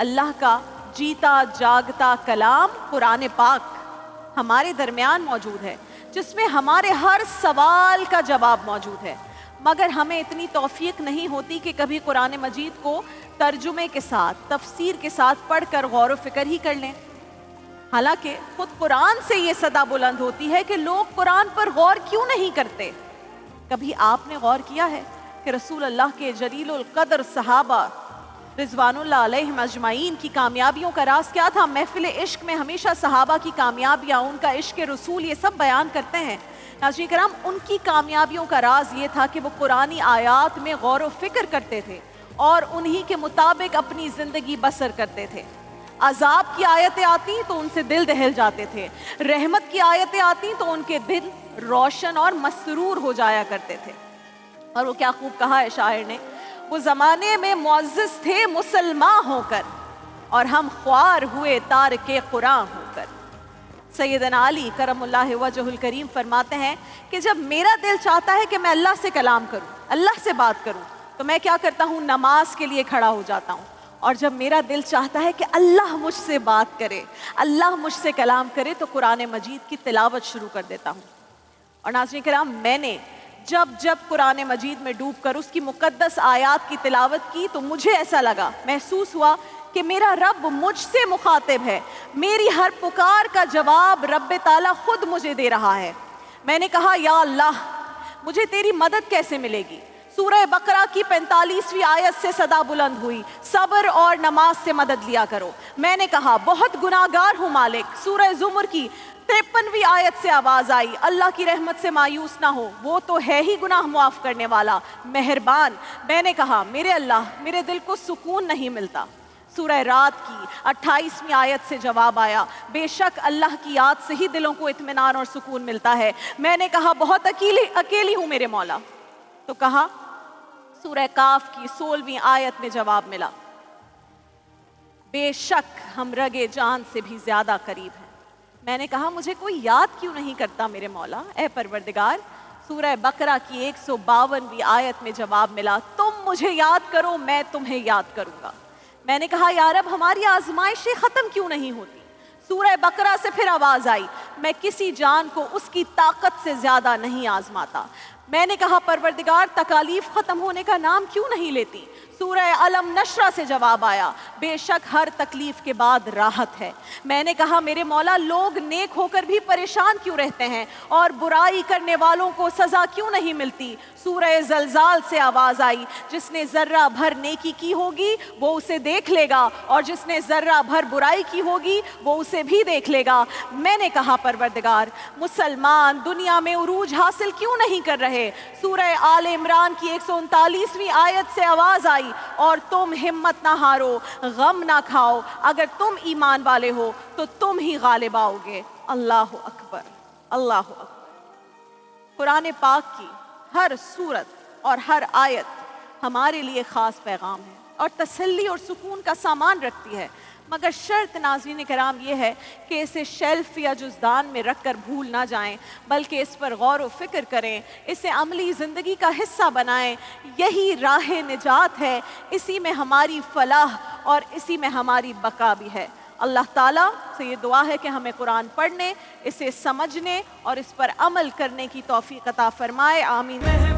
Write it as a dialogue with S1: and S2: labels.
S1: اللہ کا جیتا جاگتا کلام قرآن پاک ہمارے درمیان موجود ہے، جس میں ہمارے ہر سوال کا جواب موجود ہے، مگر ہمیں اتنی توفیق نہیں ہوتی کہ کبھی قرآن مجید کو ترجمے کے ساتھ، تفسیر کے ساتھ پڑھ کر غور و فکر ہی کر لیں۔ حالانکہ خود قرآن سے یہ صدا بلند ہوتی ہے کہ لوگ قرآن پر غور کیوں نہیں کرتے۔ کبھی آپ نے غور کیا ہے کہ رسول اللہ کے جلیل القدر صحابہ رضوان اللہ علیہم اجمعین کی کامیابیوں کا راز کیا تھا؟ محفل عشق میں ہمیشہ صحابہ کی کامیابیاں، ان کا عشق رسول، یہ سب بیان کرتے ہیں۔ ناظرین کرام، ان کی کامیابیوں کا راز یہ تھا کہ وہ قرآنی آیات میں غور و فکر کرتے تھے اور انہی کے مطابق اپنی زندگی بسر کرتے تھے۔ عذاب کی آیتیں آتی تو ان سے دل دہل جاتے تھے، رحمت کی آیتیں آتی تو ان کے دل روشن اور مسرور ہو جایا کرتے تھے۔ اور وہ کیا خوب کہا ہے شاعر نے، وہ زمانے میں معزز تھے مسلمان ہو کر، اور ہم خوار ہوئے تارک قرآن ہو کر۔ سیدنا علی کرم اللہ وجہ الکریم فرماتے ہیں کہ جب میرا دل چاہتا ہے کہ میں اللہ سے کلام کروں، اللہ سے بات کروں، تو میں کیا کرتا ہوں؟ نماز کے لیے کھڑا ہو جاتا ہوں۔ اور جب میرا دل چاہتا ہے کہ اللہ مجھ سے بات کرے، اللہ مجھ سے کلام کرے، تو قرآن مجید کی تلاوت شروع کر دیتا ہوں۔ اور ناظرین کرام، میں نے جب قرآن مجید میں ڈوب کر اس کی مقدس آیات کی تلاوت کی تو مجھے ایسا لگا، محسوس ہوا کہ میرا رب مجھ سے مخاطب ہے، میری ہر پکار کا جواب رب تعالیٰ خود مجھے دے رہا ہے۔ میں نے کہا، یا اللہ، مجھے تیری مدد کیسے ملے گی؟ سورہ بقرہ کی 45ویں آیت سے صدا بلند ہوئی، صبر اور نماز سے مدد لیا کرو۔ میں نے کہا، بہت گناہگار ہوں مالک۔ سورہ زمر کی 53ویں آیت سے آواز آئی، اللہ کی رحمت سے مایوس نہ ہو، وہ تو ہے ہی گناہ معاف کرنے والا، مہربان۔ میں نے کہا، میرے اللہ، میرے دل کو سکون نہیں ملتا۔ سورہ رات کی 28ویں آیت سے جواب آیا، بے شک اللہ کی یاد سے ہی دلوں کو اطمینان اور سکون ملتا ہے۔ میں نے کہا، بہت اکیلی ہوں میرے مولا۔ تو کہا، سورہ کاف کی 16ویں آیت میں جواب ملا، بے شک ہم رگے جان سے بھی زیادہ قریب ہیں۔ میں نے کہا، مجھے کوئی یاد کیوں نہیں کرتا میرے مولا؟ اے پروردگار، سورہ بقرہ کی 152ویں آیت میں جواب ملا، تم مجھے یاد کرو، میں تمہیں یاد کروں گا۔ میں نے کہا، یا رب، ہماری آزمائشیں ختم کیوں نہیں ہوتی؟ سورہ بقرہ سے پھر آواز آئی، میں کسی جان کو اس کی طاقت سے زیادہ نہیں آزماتا۔ میں نے کہا، پروردگار، تکالیف ختم ہونے کا نام کیوں نہیں لیتی؟ سورہ علم نشرہ سے جواب آیا، بے شک ہر تکلیف کے بعد راحت ہے۔ میں نے کہا، میرے مولا، لوگ نیک ہو کر بھی پریشان کیوں رہتے ہیں اور برائی کرنے والوں کو سزا کیوں نہیں ملتی؟ سورہ زلزال سے آواز آئی، جس نے ذرہ بھر نیکی کی ہوگی وہ اسے دیکھ لے گا، اور جس نے ذرہ بھر برائی کی ہوگی وہ اسے بھی دیکھ لے گا۔ میں نے کہا، پروردگار، مسلمان دنیا میں عروج حاصل کیوں نہیں کر رہے؟ سورہ آل عمران کی 139ویں آیت سے آواز آئی، اور تم ہمت نہ ہارو، غم نہ کھاؤ، اگر تم ایمان والے ہو تو تم ہی غالب آؤ گے۔ اللہ اکبر، اللہ اکبر۔ قرآن پاک کی ہر سورت اور ہر آیت ہمارے لیے خاص پیغام ہے اور تسلی اور سکون کا سامان رکھتی ہے، مگر شرط ناظرین کرام یہ ہے کہ اسے شیلف یا جزدان میں رکھ کر بھول نہ جائیں، بلکہ اس پر غور و فکر کریں، اسے عملی زندگی کا حصہ بنائیں۔ یہی راہ نجات ہے، اسی میں ہماری فلاح اور اسی میں ہماری بقا بھی ہے۔ اللہ تعالیٰ سے یہ دعا ہے کہ ہمیں قرآن پڑھنے، اسے سمجھنے اور اس پر عمل کرنے کی توفیق عطا فرمائے۔ آمین۔